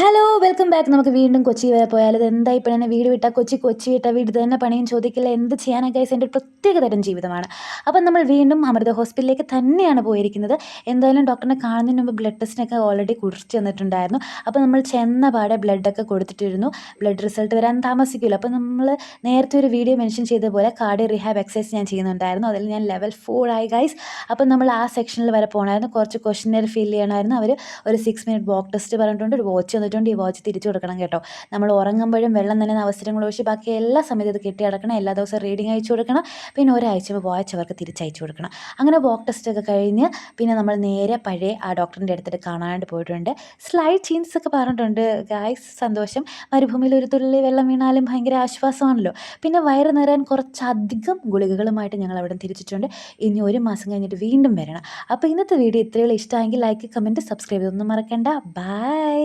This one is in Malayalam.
Hello welcome back. നമുക്ക് വീണ്ടും കൊച്ചി വരെ പോയാൽ ഇത് എന്താ ഇപ്പം എന്നെ വീട് വിട്ടാൽ കൊച്ചി വിട്ടാൽ വീട് തന്നെ പണിയും ചോദിക്കില്ല, എന്ത് ചെയ്യാനാ ഗൈസ്, എൻ്റെ ഒരു പ്രത്യേക തരം ജീവിതമാണ്. അപ്പം നമ്മൾ വീണ്ടും അമൃത ഹോസ്പിറ്റലിലേക്ക് തന്നെയാണ് പോയിരിക്കുന്നത്. എന്തായാലും ഡോക്ടറിനെ കാണുന്നതിന് മുമ്പ് ബ്ലഡ് ടെസ്റ്റിനൊക്കെ ഓൾറെഡി കുറിച്ച് തന്നിട്ടുണ്ടായിരുന്നു. അപ്പോൾ നമ്മൾ ചെന്ന പാടെ ബ്ലഡൊക്കെ കൊടുത്തിട്ടിരുന്നു. ബ്ലഡ് റിസൾട്ട് വരാൻ താമസിക്കില്ല. അപ്പോൾ നമ്മൾ നേരത്തെ ഒരു വീഡിയോ മെൻഷൻ ചെയ്ത പോലെ കാർഡിയോ റീഹാബ് എക്സസൈസ് ഞാൻ ചെയ്യുന്നുണ്ടായിരുന്നു. അതിൽ ഞാൻ ലെവൽ 4 ആയി ഗൈസ്. അപ്പം നമ്മൾ ആ സെക്ഷനിൽ വരെ പോകണമായിരുന്നു. കുറച്ച് ക്വസ്റ്റ്യൻ ഫിൽ ചെയ്യണമായിരുന്നു. അവർ ഒരു 6 മിനിറ്റ് വോക്ക് ടെസ്റ്റ് പറഞ്ഞിട്ടുണ്ട്. ഒരു വാച്ച് തന്നിട്ടുണ്ട്. ഈ വാച്ച് തിരിച്ചു കൊടുക്കണം കേട്ടോ. നമ്മൾ ഉറങ്ങുമ്പോഴും വെള്ളം നനയുന്ന അവസരങ്ങൾ ഒഴിച്ച് ബാക്കി എല്ലാ സമയത്തും ഇത് കെട്ടി കിടക്കണം. എല്ലാ ദിവസവും റീഡിങ് അയച്ചു കൊടുക്കണം. പിന്നെ ഒരാഴ്ച വാച്ച് അവർക്ക് തിരിച്ചയച്ചു കൊടുക്കണം. അങ്ങനെ വോക്ക് ടെസ്റ്റൊക്കെ കഴിഞ്ഞ് പിന്നെ നമ്മൾ നേരെ പഴയ ആ ഡോക്ടറിൻ്റെ അടുത്തിട്ട് കാണാണ്ട് പോയിട്ടുണ്ട്. സ്ലൈഡ് ജീൻസ് ഒക്കെ പറഞ്ഞിട്ടുണ്ട് ഗായ്സ്. സന്തോഷം. മരുഭൂമിയിൽ ഒരു തുള്ളി വെള്ളം വീണാലും ഭയങ്കര ആശ്വാസമാണല്ലോ. പിന്നെ വയറ് നിറയാൻ കുറച്ചധികം ഗുളികകളുമായിട്ട് ഞങ്ങൾ അവിടെ തിരിച്ചിട്ടുണ്ട്. ഇനി 1 മാസം കഴിഞ്ഞിട്ട് വീണ്ടും വരണം. അപ്പോൾ ഇന്നത്തെ വീഡിയോ ഇത്രയുള്ള ഇഷ്ടമായെങ്കിൽ ലൈക്ക്, കമൻറ്റ്, സബ്സ്ക്രൈബ് ഇതൊന്നും മറക്കണ്ട. ബൈ.